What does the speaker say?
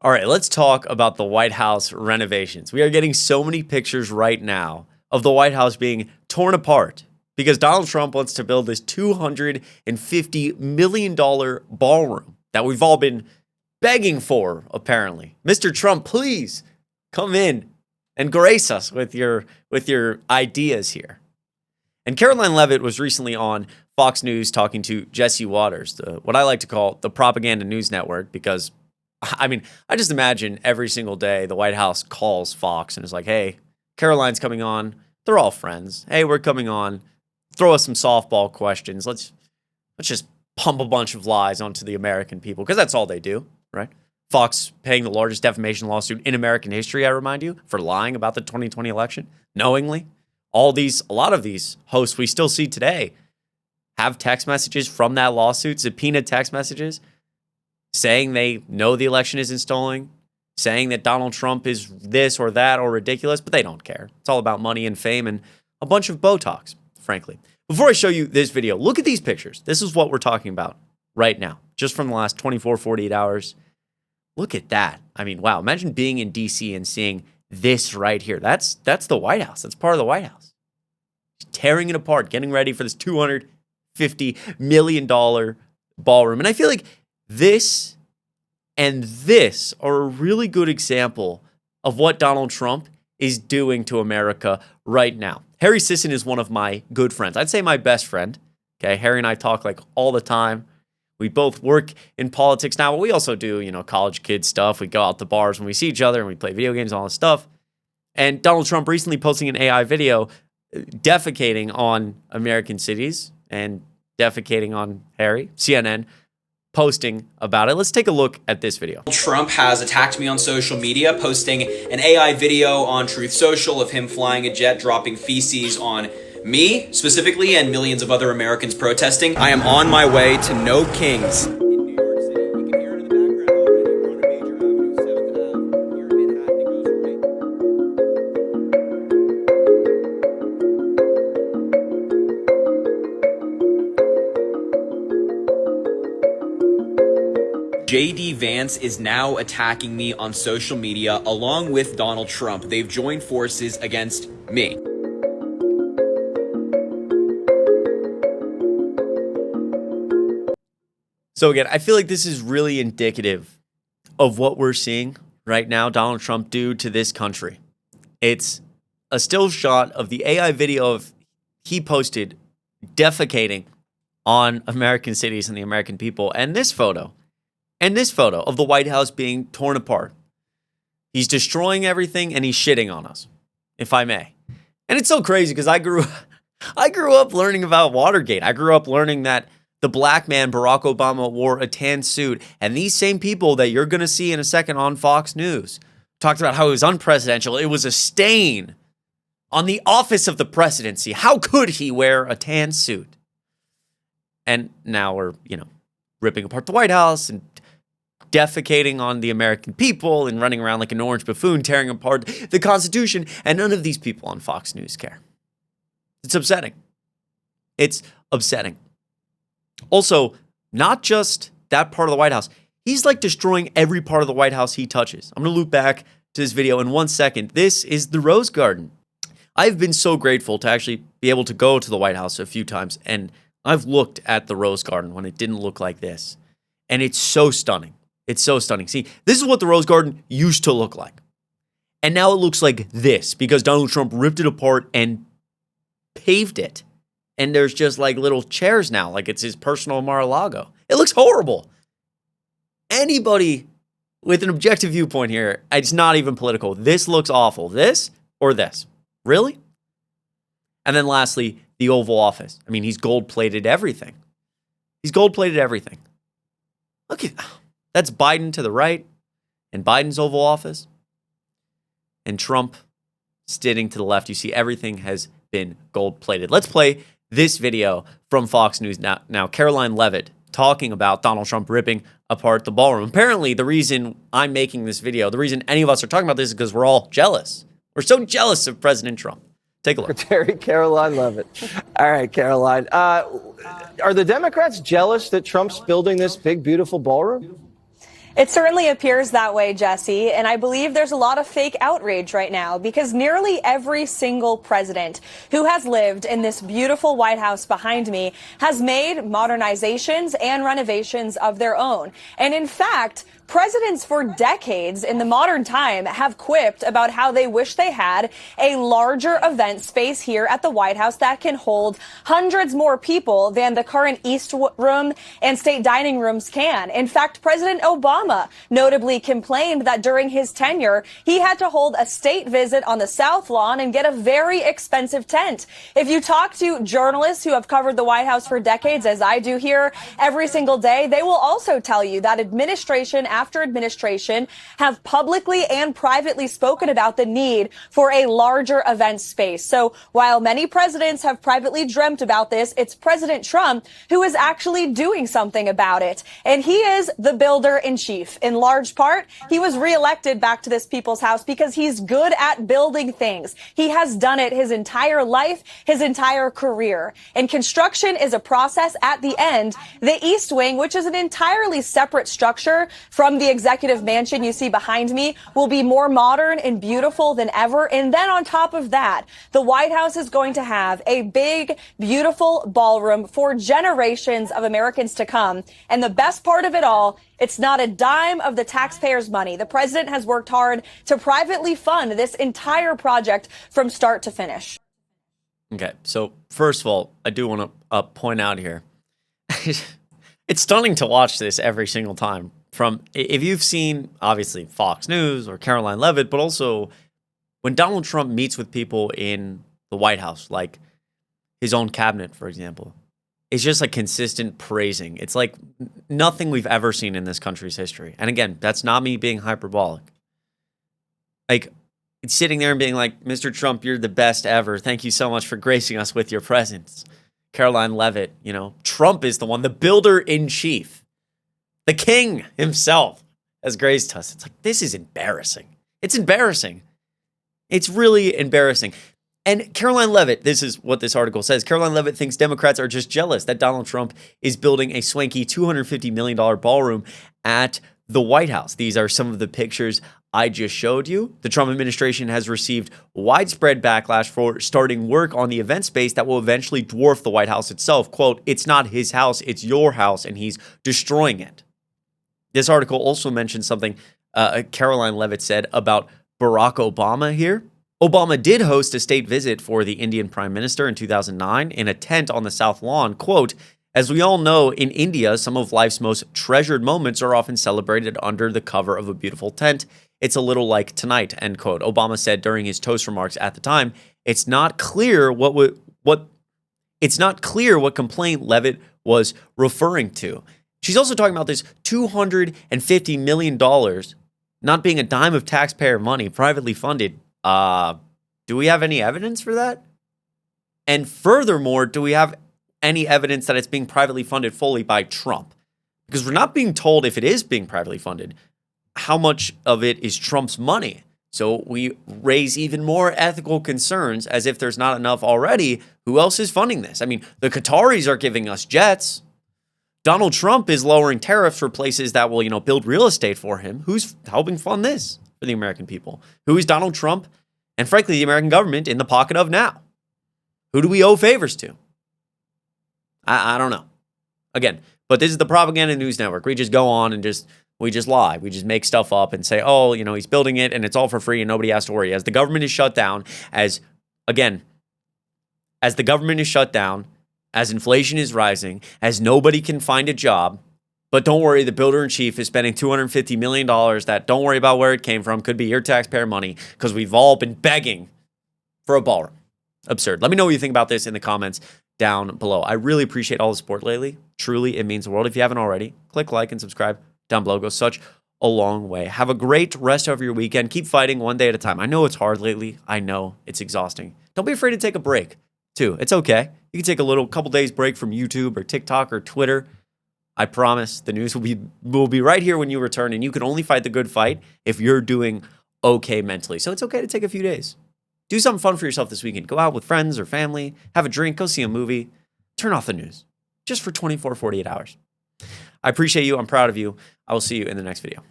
All right, let's talk about the White House renovations. We are getting so many pictures right now of the White House being torn apart because Donald Trump wants to build this $250 million ballroom that we've all been begging for, apparently. Mr. Trump, please come in and grace us with your ideas here. And Caroline Leavitt was recently on Fox News talking to Jesse Waters, what I like to call the propaganda news network, because I mean, I just imagine every single day the White House calls Fox and is like, hey, Caroline's coming on. They're all friends. Hey, we're coming on. Throw us some softball questions. Let's just pump a bunch of lies onto the American people, because that's all they do, right? Fox paying the largest defamation lawsuit in American history, I remind you, for lying about the 2020 election, knowingly. A lot of these hosts we still see today have text messages from that lawsuit, subpoenaed text messages, saying they know the election isn't stolen, saying that Donald Trump is this or that or ridiculous, but they don't care. It's all about money and fame and a bunch of Botox, frankly. Before I show you this video, look at these pictures. This is what we're talking about right now, just from the last 24, 48 hours. Look at that. I mean, wow, imagine being in D.C. and seeing this right here. That's the White House. That's part of the White House. Tearing it apart, getting ready for this $250 million ballroom. And I feel like this and this are a really good example of what Donald Trump is doing to America right now. Harry Sisson is one of my good friends. I'd say my best friend. Okay, Harry and I talk like all the time. We both work in politics now, but we also do, college kid stuff. We go out to bars when we see each other and we play video games and all this stuff. And Donald Trump recently posting an AI video defecating on American cities and defecating on Harry, CNN, posting about it. Let's take a look at this video. Trump has attacked me on social media, posting an AI video on Truth Social of him flying a jet, dropping feces on me specifically, and millions of other Americans protesting. I am on my way to No Kings. JD Vance is now attacking me on social media along with Donald Trump. They've joined forces against me. So again, I feel like this is really indicative of what we're seeing right now Donald Trump do to this country. It's a still shot of the AI video of he posted defecating on American cities and the American people, and this photo of the White House being torn apart. He's destroying everything and he's shitting on us, if I may. And it's so crazy because I grew up learning about Watergate. I grew up learning that the black man Barack Obama wore a tan suit, and these same people that you're going to see in a second on Fox News talked about how it was unpresidential. It was a stain on the office of the presidency. How could he wear a tan suit? And now we're, ripping apart the White House and defecating on the American people and running around like an orange buffoon, tearing apart the Constitution, and none of these people on Fox News care. It's upsetting. It's upsetting. Also, not just that part of the White House. He's like destroying every part of the White House he touches. I'm going to loop back to this video in 1 second. This is the Rose Garden. I've been so grateful to actually be able to go to the White House a few times, and I've looked at the Rose Garden when it didn't look like this. And it's so stunning. It's so stunning. See, this is what the Rose Garden used to look like. And now it looks like this because Donald Trump ripped it apart and paved it. And there's just like little chairs now, like it's his personal Mar-a-Lago. It looks horrible. Anybody with an objective viewpoint here, it's not even political. This looks awful. This or this? Really? And then lastly, the Oval Office. I mean, he's gold-plated everything. He's gold-plated everything. Look at that's Biden to the right and Biden's Oval Office. And Trump sitting to the left. You see everything has been gold-plated. Let's play this video from Fox News now. Caroline Leavitt talking about Donald Trump ripping apart the ballroom. Apparently, the reason I'm making this video, the reason any of us are talking about this is because we're all jealous. We're so jealous of President Trump. Take a look. Secretary Caroline Leavitt. All right, Caroline. Are the Democrats jealous that Trump's building this big, beautiful ballroom? It certainly appears that way, Jesse, and I believe there's a lot of fake outrage right now because nearly every single president who has lived in this beautiful White House behind me has made modernizations and renovations of their own. And in fact, presidents for decades in the modern time have quipped about how they wish they had a larger event space here at the White House that can hold hundreds more people than the current East Room and state dining rooms can. In fact, President Obama notably complained that during his tenure, he had to hold a state visit on the South Lawn and get a very expensive tent. If you talk to journalists who have covered the White House for decades, as I do here every single day, they will also tell you that administration after administration have publicly and privately spoken about the need for a larger event space. So while many presidents have privately dreamt about this, it's President Trump who is actually doing something about it. And he is the builder in chief. In large part, he was reelected back to this people's house because he's good at building things. He has done it his entire life, his entire career. And construction is a process at the end. The East Wing, which is an entirely separate structure from the executive mansion you see behind me, will be more modern and beautiful than ever. And then on top of that, the White House is going to have a big, beautiful ballroom for generations of Americans to come. And the best part of it all, it's not a dime of the taxpayers' money. The president has worked hard to privately fund this entire project from start to finish. Okay, so first of all, I do want to point out here, it's stunning to watch this every single time. From if you've seen, obviously, Fox News or Caroline Leavitt, but also when Donald Trump meets with people in the White House, like his own cabinet, for example, it's just like consistent praising. It's like nothing we've ever seen in this country's history. And again, that's not me being hyperbolic. Like, it's sitting there and being like, Mr. Trump, you're the best ever. Thank you so much for gracing us with your presence. Caroline Leavitt, you know, Trump is the one, the builder in chief. The king himself has graced us. It's like, this is embarrassing. It's embarrassing. It's really embarrassing. And Caroline Leavitt, this is what this article says. Caroline Leavitt thinks Democrats are just jealous that Donald Trump is building a swanky $250 million ballroom at the White House. These are some of the pictures I just showed you. The Trump administration has received widespread backlash for starting work on the event space that will eventually dwarf the White House itself. Quote, it's not his house, it's your house, and he's destroying it. This article also mentions something Caroline Leavitt said about Barack Obama here. Obama did host a state visit for the Indian Prime Minister in 2009 in a tent on the South Lawn. Quote, as we all know, in India, some of life's most treasured moments are often celebrated under the cover of a beautiful tent. It's a little like tonight, end quote. Obama said during his toast remarks at the time, it's not clear what complaint Leavitt was referring to. She's also talking about this $250 million not being a dime of taxpayer money, privately funded. Do we have any evidence for that? And furthermore, do we have any evidence that it's being privately funded fully by Trump? Because we're not being told if it is being privately funded, how much of it is Trump's money. So we raise even more ethical concerns as if there's not enough already. Who else is funding this? I mean, the Qataris are giving us jets. Donald Trump is lowering tariffs for places that will, build real estate for him. Who's helping fund this for the American people? Who is Donald Trump and, frankly, the American government in the pocket of now? Who do we owe favors to? I don't know. Again, but this is the propaganda news network. We just go on and we just lie. We just make stuff up and say, oh, he's building it and it's all for free and nobody has to worry. As the government is shut down, as the government is shut down, as inflation is rising, as nobody can find a job, but don't worry, the builder-in-chief is spending $250 million that don't worry about where it came from, could be your taxpayer money, because we've all been begging for a ballroom. Absurd. Let me know what you think about this in the comments down below. I really appreciate all the support lately. Truly, it means the world. If you haven't already, click like and subscribe down below. It goes such a long way. Have a great rest of your weekend. Keep fighting one day at a time. I know it's hard lately. I know it's exhausting. Don't be afraid to take a break, too. It's okay. You can take a couple days break from YouTube or TikTok or Twitter. I promise the news will be right here when you return, and you can only fight the good fight if you're doing okay mentally. So it's okay to take a few days. Do something fun for yourself this weekend. Go out with friends or family, have a drink, go see a movie, turn off the news just for 24, 48 hours. I appreciate you. I'm proud of you. I will see you in the next video.